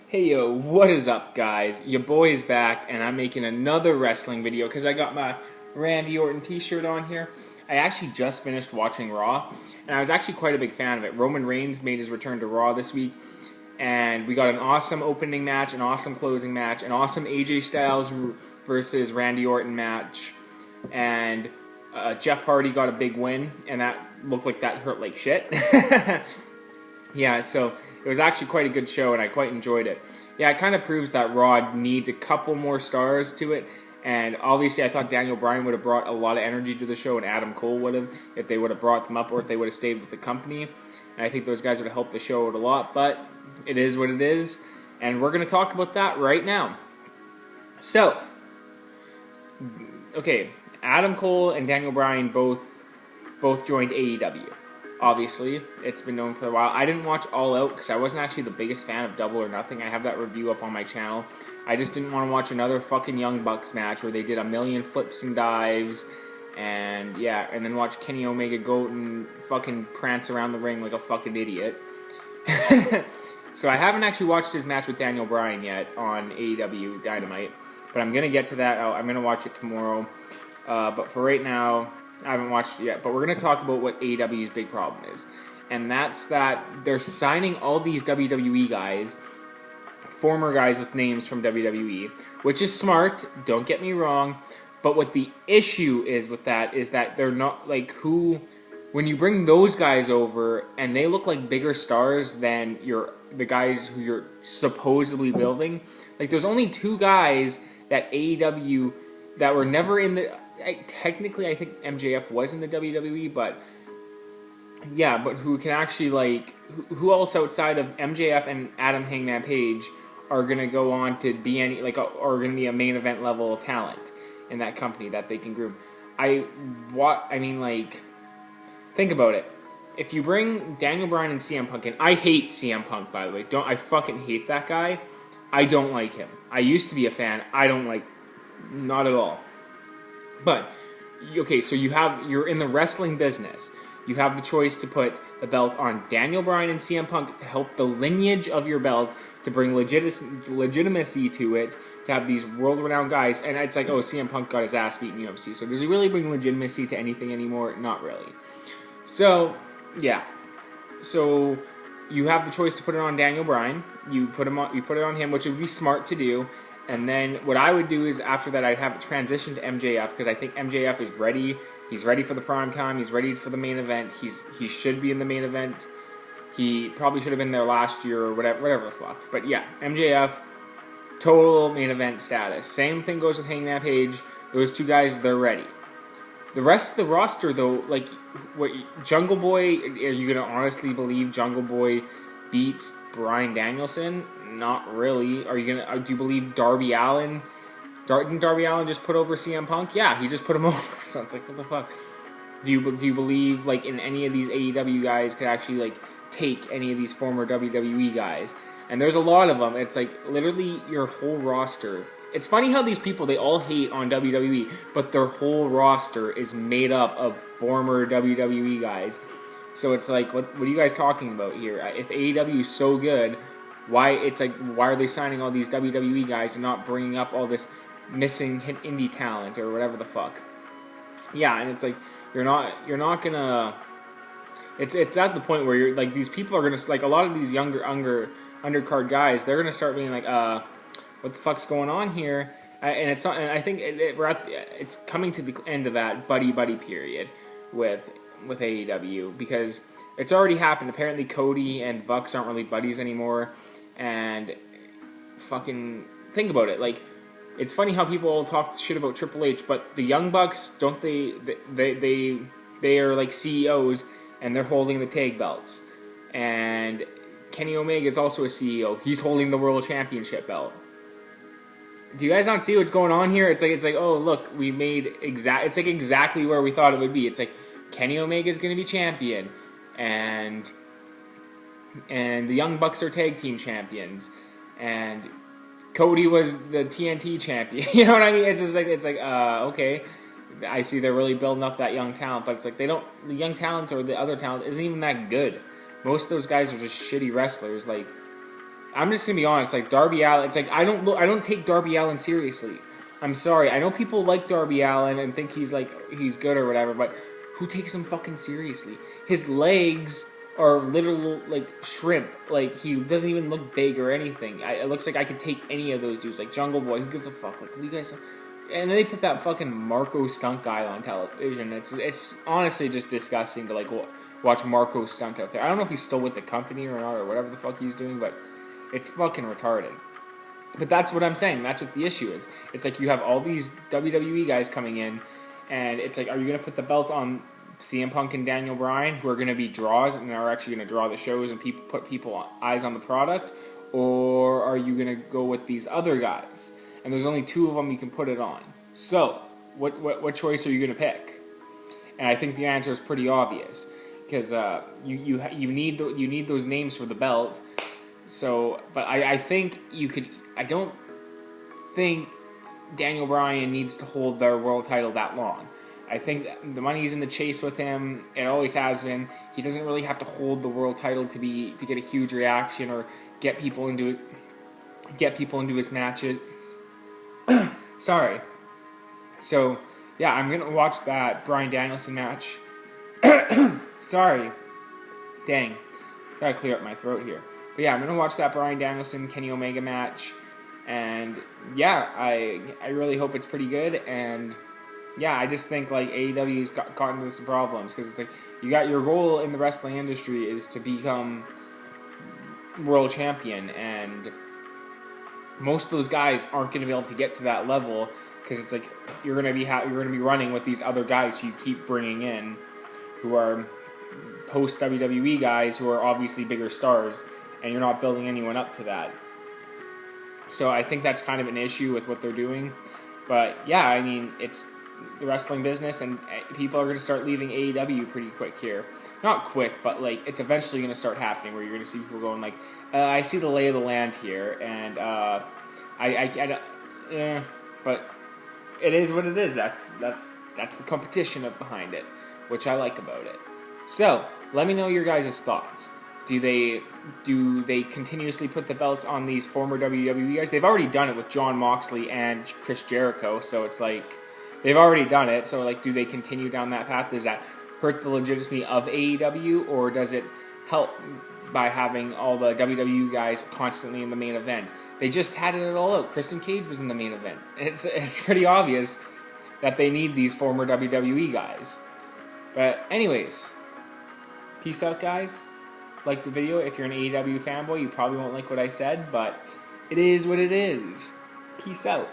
Hey yo, what is up guys? Your boy's back and I'm making another wrestling video because I got my Randy Orton t-shirt on here. I actually just finished watching Raw and I was actually quite a big fan of it. Roman Reigns made his return to Raw this week and we got an awesome opening match, an awesome closing match, an awesome AJ Styles versus Randy Orton match, and Jeff Hardy got a big win and that looked like that hurt like shit. Yeah, so it was actually quite a good show, and I quite enjoyed it. Yeah, it kind of proves that Raw needs a couple more stars to it, and obviously I thought Daniel Bryan would have brought a lot of energy to the show, and Adam Cole would have, if they would have brought them up, or if they would have stayed with the company. And I think those guys would have helped the show out a lot, but it is what it is, and we're going to talk about that right now. So, okay, Adam Cole and Daniel Bryan both joined AEW. Obviously, it's been known for a while. I didn't watch All Out because I wasn't actually the biggest fan of Double or Nothing. I have that review up on my channel. I just didn't want to watch another fucking Young Bucks match where they did a million flips and dives, and yeah, and then watch Kenny Omega go and fucking prance around the ring like a fucking idiot. So I haven't actually watched his match with Daniel Bryan yet on AEW Dynamite, but I'm gonna get to that. I'm gonna watch it tomorrow. But for right now, I haven't watched it yet, but we're going to talk about what AEW's big problem is. And that's that they're signing all these WWE guys, former guys with names from WWE, which is smart, don't get me wrong. But what the issue is with that is that they're not, like, when you bring those guys over and they look like bigger stars than the guys who you're supposedly building, like, there's only two guys that AEW that were never in the... Technically, I think MJF was in the WWE, but yeah, but who can actually, like, who else outside of MJF and Adam Hangman Page are going to go on to be any, like, are going to be a main event level of talent in that company that they can groom? I mean, like, think about it. If you bring Daniel Bryan and CM Punk in, I hate CM Punk, by the way. I fucking hate that guy. I don't like him. I used to be a fan. I don't like, not at all. But, okay, so you're in the wrestling business. You have the choice to put the belt on Daniel Bryan and CM Punk to help the lineage of your belt, to bring legitimacy to it, to have these world-renowned guys. And it's like, oh, CM Punk got his ass beat in UFC. So does he really bring legitimacy to anything anymore? Not really. So, yeah. So you have the choice to put it on Daniel Bryan. You put it on him, which would be smart to do. And then what I would do is after that I'd have it transition to MJF because I think MJF is ready. He's ready for the prime time. He's ready for the main event. He should be in the main event. He probably should have been there last year or whatever the fuck. But yeah, MJF, total main event status. Same thing goes with Hangman Page. Those two guys, they're ready. The rest of the roster though, like what Jungle Boy, are you gonna honestly believe Jungle Boy beats Bryan Danielson? Not really. Do you believe Darby Allin? Didn't Darby Allin just put over CM Punk? Yeah, he just put him over. So it's like, what the fuck? Do you believe like in any of these AEW guys could actually like take any of these former WWE guys? And there's a lot of them. It's like literally your whole roster. It's funny how these people, they all hate on WWE, but their whole roster is made up of former WWE guys. So it's like, what are you guys talking about here? If AEW is so good, why are they signing all these WWE guys and not bringing up all this missing indie talent or whatever the fuck? Yeah, and it's like you're not gonna. It's at the point where you're like these people are gonna like a lot of these younger undercard guys. They're gonna start being like, what the fuck's going on here? And it's not. And I think it's coming to the end of that buddy period with AEW because it's already happened. Apparently, Cody and Bucks aren't really buddies anymore. And fucking think about it. Like, it's funny how people all talk shit about Triple H, but the Young Bucks, don't they are like CEOs and they're holding the tag belts. And Kenny Omega is also a CEO. He's holding the World Championship belt. Do you guys not see what's going on here? It's like oh look, we made it's like exactly where we thought it would be. It's like Kenny Omega is going to be champion, and the Young Bucks are tag team champions, and Cody was the TNT champion. You know what I mean? It's just like okay, I see they're really building up that young talent, but it's like the young talent or the other talent isn't even that good. Most of those guys are just shitty wrestlers. Like I'm just gonna be honest. Like Darby Allin, it's like I don't take Darby Allin seriously. I'm sorry. I know people like Darby Allin and think he's good or whatever, but who takes him fucking seriously? His legs are literal like shrimp. Like he doesn't even look big or anything. It looks like I could take any of those dudes. Like Jungle Boy, who gives a fuck? Like what do you guys? And then they put that fucking Marco Stunt guy on television. It's honestly just disgusting to like watch Marco Stunt out there. I don't know if he's still with the company or not or whatever the fuck he's doing, but it's fucking retarded. But that's what I'm saying. That's what the issue is. It's like you have all these WWE guys coming in, and it's like, are you going to put the belt on CM Punk and Daniel Bryan, who are going to be draws and are actually going to draw the shows and put eyes on the product, or are you going to go with these other guys? And there's only 2 of them you can put it on. So, what choice are you going to pick? And I think the answer is pretty obvious because you need those names for the belt. So, but I think you could. I don't think Daniel Bryan needs to hold their world title that long. I think the money's in the chase with him. It always has been. He doesn't really have to hold the world title to get a huge reaction or get people into his matches. Sorry. So yeah, I'm gonna watch that Bryan Danielson match. Sorry. Dang. Gotta clear up my throat here. But yeah, I'm going to watch that Bryan Danielson, Kenny Omega match. And yeah, I really hope it's pretty good. And yeah, I just think like AEW's gotten into some problems. Because it's like, you got your goal in the wrestling industry is to become world champion. And most of those guys aren't going to be able to get to that level. Because it's like, you're going to be running with these other guys who you keep bringing in. Who are post WWE guys who are obviously bigger stars. And you're not building anyone up to that. So I think that's kind of an issue with what they're doing. But yeah, I mean, it's the wrestling business, and people are going to start leaving AEW pretty quick here. Not quick, but like it's eventually going to start happening where you're going to see people going like, I see the lay of the land here, and but it is what it is. That's the competition behind it, which I like about it. So let me know your guys' thoughts. Do they continuously put the belts on these former WWE guys? They've already done it with Jon Moxley and Chris Jericho, so it's like they've already done it. So like, do they continue down that path? Does that hurt the legitimacy of AEW, or does it help by having all the WWE guys constantly in the main event? They just had it all out. Kristen Cage was in the main event. It's pretty obvious that they need these former WWE guys. But anyways, peace out, guys. Like the video. If you're an AEW fanboy, you probably won't like what I said, but it is what it is. Peace out.